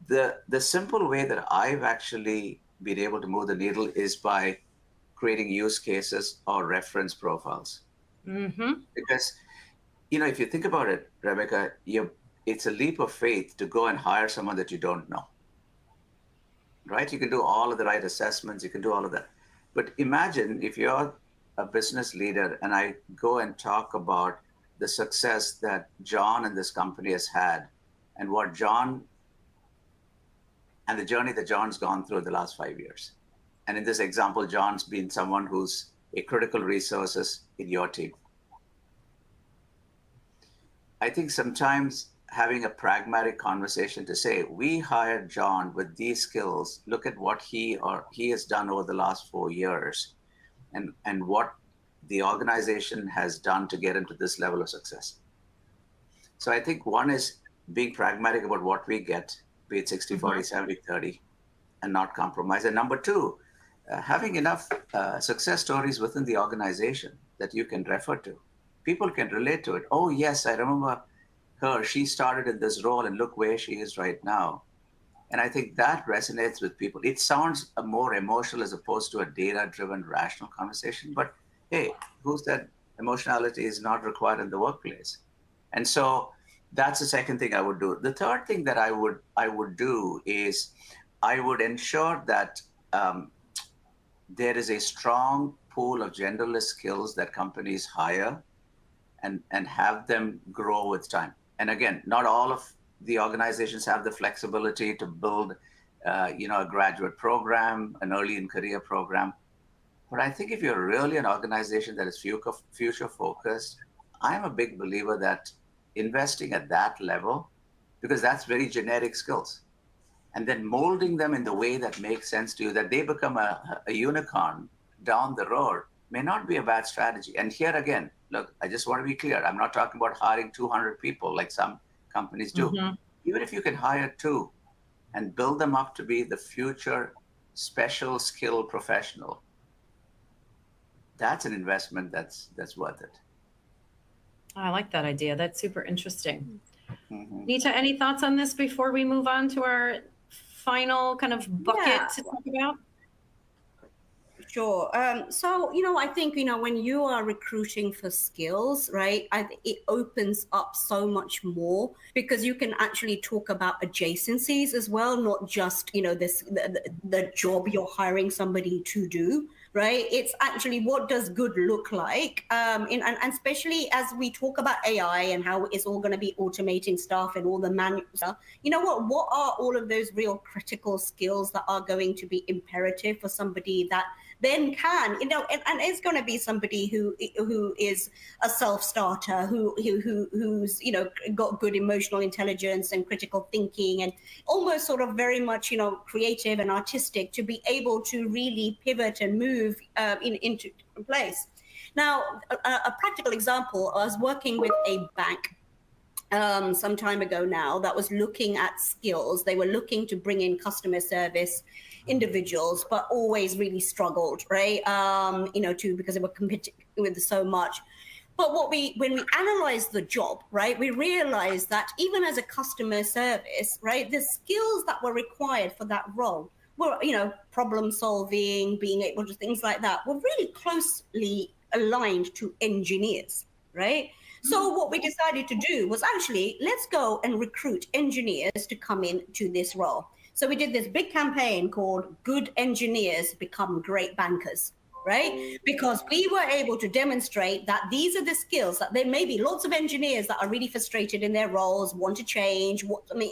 The simple way that I've actually been able to move the needle is by creating use cases or reference profiles. Mm-hmm. Because, you know, if you think about it, Rebecca, it's a leap of faith to go and hire someone that you don't know, right? You can do all of the right assessments, you can do all of that. But imagine if you're a business leader and I go and talk about the success that John and this company has had and what John and the journey that John's gone through the last 5 years. And in this example, John's been someone who's a critical resources in your team. I think sometimes having a pragmatic conversation to say, we hired John with these skills, look at what he has done over the last 4 years and what the organization has done to get into this level of success. So I think one is being pragmatic about what we get, be it 60-40, 70-30, and not compromise. And number two, having enough success stories within the organization that you can refer to. People can relate to it. Oh, yes, I remember her. She started in this role and look where she is right now. And I think that resonates with people. It sounds more emotional as opposed to a data-driven, rational conversation. But hey, who said emotionality is not required in the workplace? And so that's the second thing I would do. The third thing that I would do is I would ensure that there is a strong pool of genderless skills that companies hire and have them grow with time. And again, not all of the organizations have the flexibility to build, a graduate program, an early in career program. But I think if you're really an organization that is future focused, I'm a big believer that investing at that level, because that's very generic skills, and then molding them in the way that makes sense to you, that they become a unicorn down the road, may not be a bad strategy. And here again, look, I just want to be clear. I'm not talking about hiring 200 people like some companies do. Mm-hmm. Even if you can hire 2 and build them up to be the future special skill professional, that's an investment that's worth it. I like that idea. That's super interesting. Mm-hmm. Nita, any thoughts on this before we move on to our final kind of bucket to talk about? Sure. So, I think, when you are recruiting for skills, right, it opens up so much more because you can actually talk about adjacencies as well, not just, the job you're hiring somebody to do. Right. It's actually what does good look like? And especially as we talk about AI and how it's all going to be automating stuff and all the manual stuff, what are all of those real critical skills that are going to be imperative for somebody that then can, and it's going to be somebody who is a self-starter, who's, got good emotional intelligence and critical thinking and almost sort of very much, creative and artistic to be able to really pivot and move into place. Now, a practical example, I was working with a bank some time ago now that was looking at skills. They were looking to bring in customer service individuals, but always really struggled, right? Because they were competing with so much. But when we analyzed the job, right, we realized that even as a customer service, right, the skills that were required for that role were, problem solving, being able to things like that, were really closely aligned to engineers, right? So what we decided to do was actually, let's go and recruit engineers to come into this role. So we did this big campaign called Good Engineers Become Great Bankers, right? Because we were able to demonstrate that these are the skills that there may be lots of engineers that are really frustrated in their roles, want to change,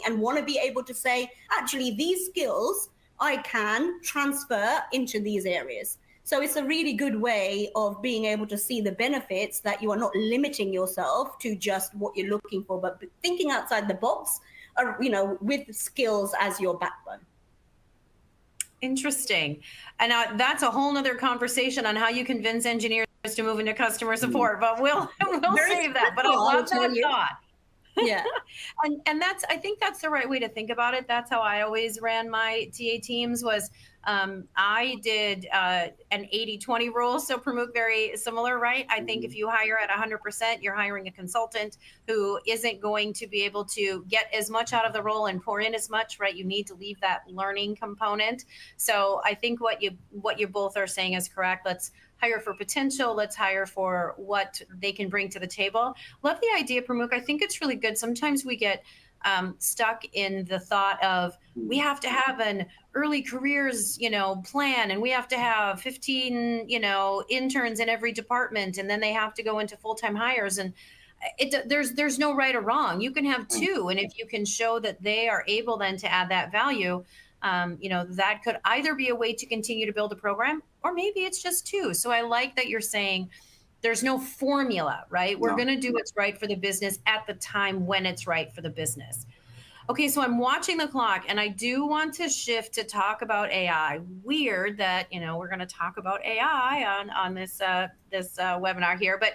and want to be able to say, actually, these skills I can transfer into these areas. So it's a really good way of being able to see the benefits, that you are not limiting yourself to just what you're looking for, but thinking outside the box, with skills as your backbone. Interesting. And that's a whole nother conversation on how you convince engineers to move into customer support, but we'll save that. But I love that thought. Yeah. And I think that's the right way to think about it. That's how I always ran my TA teams was, I did an 80-20 rule. So Pramuk, very similar, right? I think if you hire at 100%, you're hiring a consultant who isn't going to be able to get as much out of the role and pour in as much, right? You need to leave that learning component. So I think what you both are saying is correct. Let's hire for potential. Let's hire for what they can bring to the table. Love the idea, Pramuk. I think it's really good. Sometimes we get stuck in the thought of we have to have an early careers, plan, and we have to have 15, interns in every department, and then they have to go into full-time hires. And there's no right or wrong. You can have two, and if you can show that they are able then to add that value, that could either be a way to continue to build a program, or maybe it's just two. So I like that you're saying there's no formula, right? We're going to do what's right for the business at the time when it's right for the business. Okay, so I'm watching the clock, and I do want to shift to talk about AI. Weird that we're going to talk about AI on this webinar here, but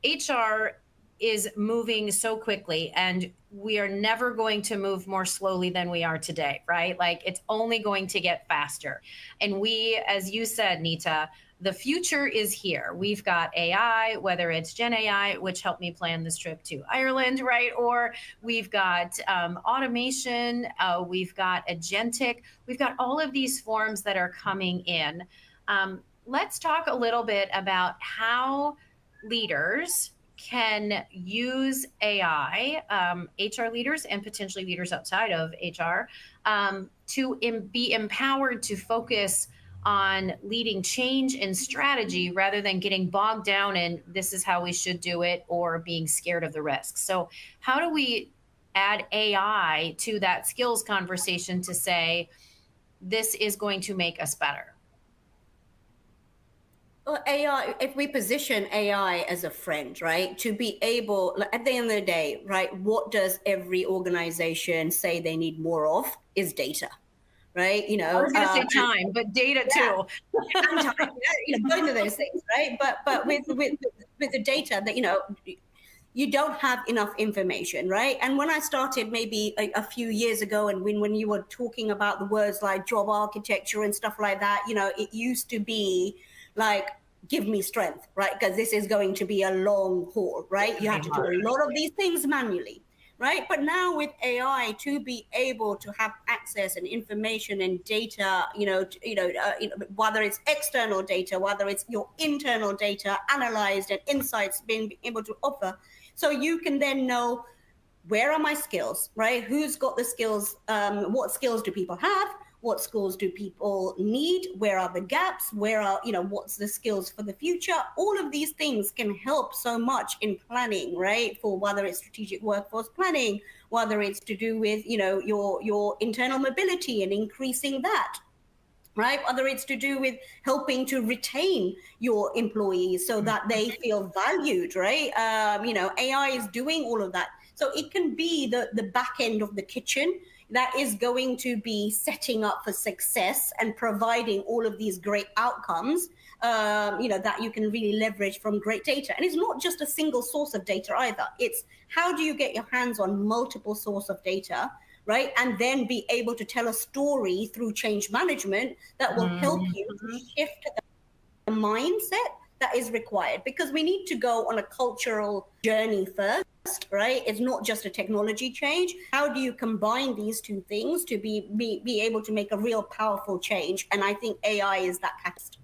HR is moving so quickly, and we are never going to move more slowly than we are today, right? Like, it's only going to get faster. And we, as you said, Nita, the future is here. We've got AI, whether it's Gen AI, which helped me plan this trip to Ireland, right? Or we've got automation, we've got agentic, we've got all of these forms that are coming in. Let's talk a little bit about how leaders can use AI, HR leaders and potentially leaders outside of HR, to be empowered to focus on leading change and strategy rather than getting bogged down in this is how we should do it or being scared of the risks. So how do we add AI to that skills conversation to say, this is going to make us better? Well, AI, if we position AI as a friend, right, to be able, at the end of the day, right, what does every organization say they need more of is data, right? I was going to say time, but data too. And time, both of those things, right? But with the data that, you don't have enough information, right? And when I started maybe a few years ago, and when you were talking about the words like job architecture and stuff like that, it used to be like, give me strength, right? Because this is going to be a long haul, right? You have to do a lot of these things manually, right? But now with AI, to be able to have access and information and data, whether it's external data, whether it's your internal data analyzed and insights being able to offer, so you can then know, where are my skills, right? Who's got the skills? What skills do people have? What skills do people need? Where are the gaps? Where are, what's the skills for the future? All of these things can help so much in planning, right? For whether it's strategic workforce planning, whether it's to do with, your internal mobility and increasing that, right? Whether it's to do with helping to retain your employees so that they feel valued, right? AI is doing all of that. So it can be the back end of the kitchen that is going to be setting up for success and providing all of these great outcomes, that you can really leverage from great data. And it's not just a single source of data either. It's how do you get your hands on multiple source of data, right? And then be able to tell a story through change management that will help you to shift the mindset that is required. Because we need to go on a cultural journey first right? It's not just a technology change. How do you combine these two things to be able to make a real powerful change? And I think AI is that catalyst.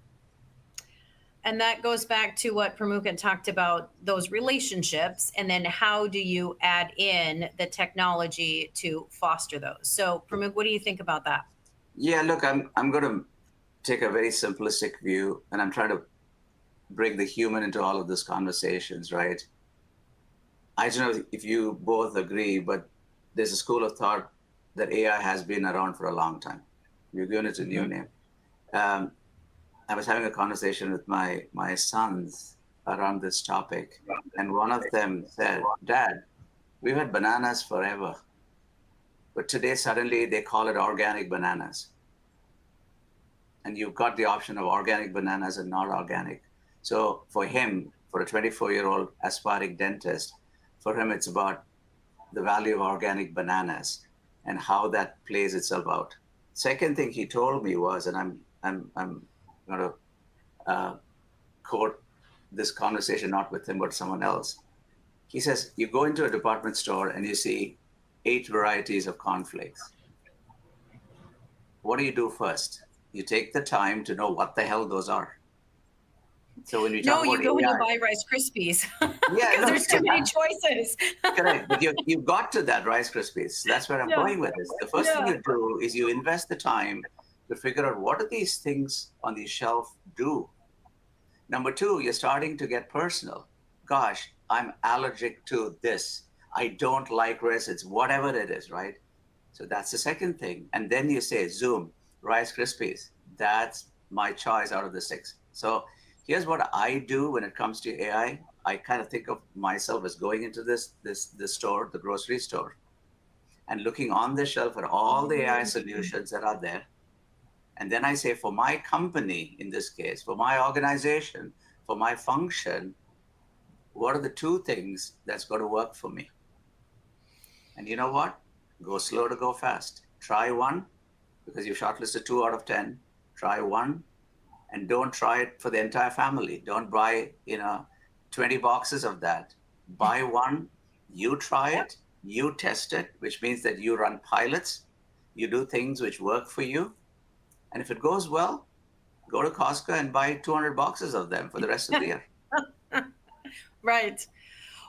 And that goes back to what Pramukha talked about, those relationships, and then how do you add in the technology to foster those? So Pramukha, what do you think about that? Yeah, look, I'm going to take a very simplistic view, and I'm trying to bring the human into all of these conversations, right? I don't know if you both agree, but there's a school of thought that AI has been around for a long time. We've given it a new name. Um, I was having a conversation with my sons around this topic, and one of them said, "Dad, we've had bananas forever, but today suddenly they call it organic bananas, and you've got the option of organic bananas and not organic." So for him, for a 24-year-old aspiring dentist, for him it's about the value of organic bananas and how that plays itself out. Second thing he told me was, and I'm going to quote this conversation not with him but someone else. He says, you go into a department store and you see 8 varieties of cornflakes. What do you do first? You take the time to know what the hell those are. So when we talk No, about you go AI, and you buy Rice Krispies yeah, because no, there's too many choices. correct. But you got to that Rice Krispies. That's where I'm Yeah. going with this. The first thing Yeah. you do is you invest the time to figure out what do these things on the shelf do. Number 2, you're starting to get personal. Gosh, I'm allergic to this. I don't like raisins, whatever it is, right? So that's the second thing. And then you say, Zoom, Rice Krispies. That's my choice out of the 6. So here's what I do when it comes to AI. I kind of think of myself as going into this store, the grocery store, and looking on the shelf at all the AI solutions that are there. And then I say, for my company, in this case, for my organization, for my function, what are the 2 things that's going to work for me? And you know what? Go slow to go fast. Try one, because you've shortlisted 2 out of 10. Try one, and don't try it for the entire family. Don't buy, 20 boxes of that. Buy one, you try it, you test it, which means that you run pilots, you do things which work for you. And if it goes well, go to Costco and buy 200 boxes of them for the rest of the year. Right.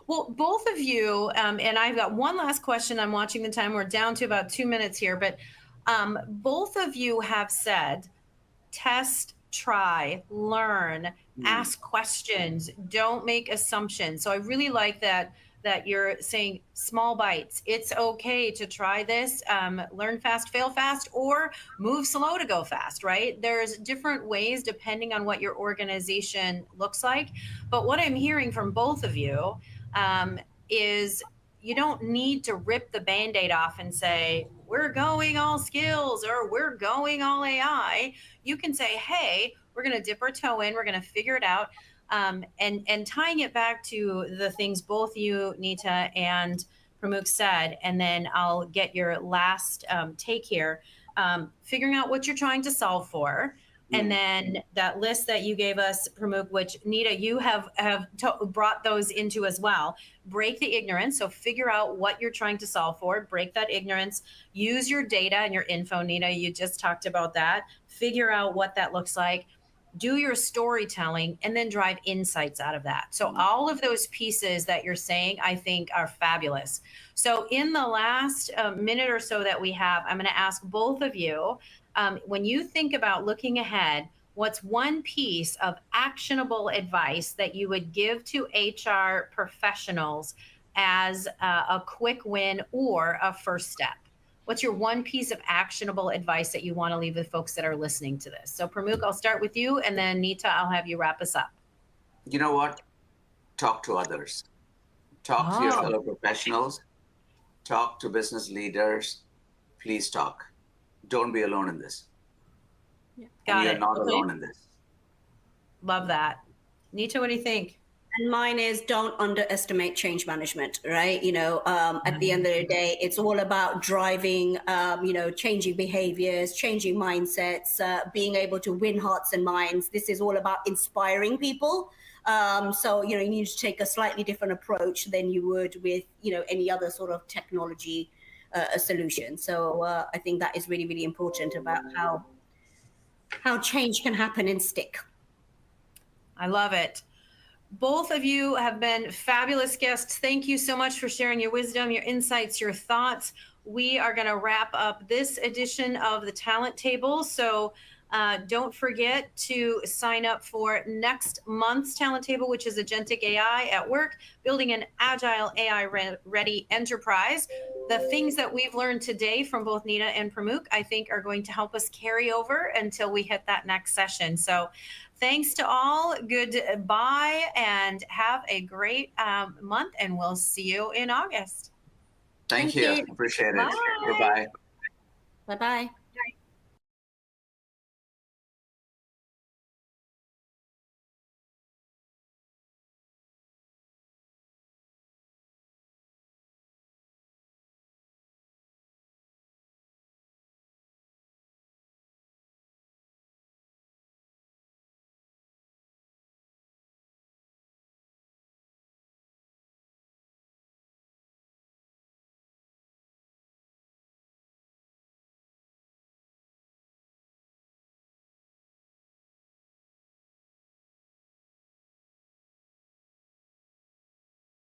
Well, both of you, and I've got one last question. I'm watching the time. We're down to about 2 minutes here, but both of you have said test, try, learn, ask questions, don't make assumptions. So I really like that you're saying small bites. It's okay to try this, learn fast, fail fast, or move slow to go fast, right? There's different ways depending on what your organization looks like. But what I'm hearing from both of you is you don't need to rip the Band-Aid off and say, we're going all skills or we're going all AI. You can say, hey, we're going to dip our toe in, we're going to figure it out. And tying it back to the things both you, Nita, and Pramukh said, and then I'll get your last take here. Figuring out what you're trying to solve for, and then that list that you gave us, Pramukh, which Nita, you have brought those into as well. Break the ignorance. So figure out what you're trying to solve for. Break that ignorance. Use your data and your info, Nita. You just talked about that. Figure out what that looks like. Do your storytelling and then drive insights out of that. So all of those pieces that you're saying, I think are fabulous. So in the last minute or so that we have, I'm going to ask both of you, when you think about looking ahead, what's one piece of actionable advice that you would give to HR professionals as a quick win or a first step? What's your one piece of actionable advice that you want to leave with folks that are listening to this? So Pramukh, I'll start with you, and then Nita, I'll have you wrap us up. You know what? Talk to others. Talk to your fellow professionals. Talk to business leaders. Please talk. Don't be alone in this. Got you're it. not Okay. alone in this. Love that. Nita, what do you think? And mine is don't underestimate change management, right? At the end of the day, it's all about driving, changing behaviors, changing mindsets, being able to win hearts and minds. This is all about inspiring people. So, you need to take a slightly different approach than you would with, any other sort of technology solution. So I think that is really, really important about how change can happen and stick. I love it. Both of you have been fabulous guests. Thank you so much for sharing your wisdom, your insights, your thoughts. We are going to wrap up this edition of the Talent Table. So don't forget to sign up for next month's Talent Table, which is Agentic AI at Work, building an agile AI-ready enterprise. The things that we've learned today from both Nita and Pramuk, I think, are going to help us carry over until we hit that next session. So thanks to all. Goodbye and have a great month, and we'll see you in August. Thank you. Appreciate it. Bye. Bye-bye. Bye-bye.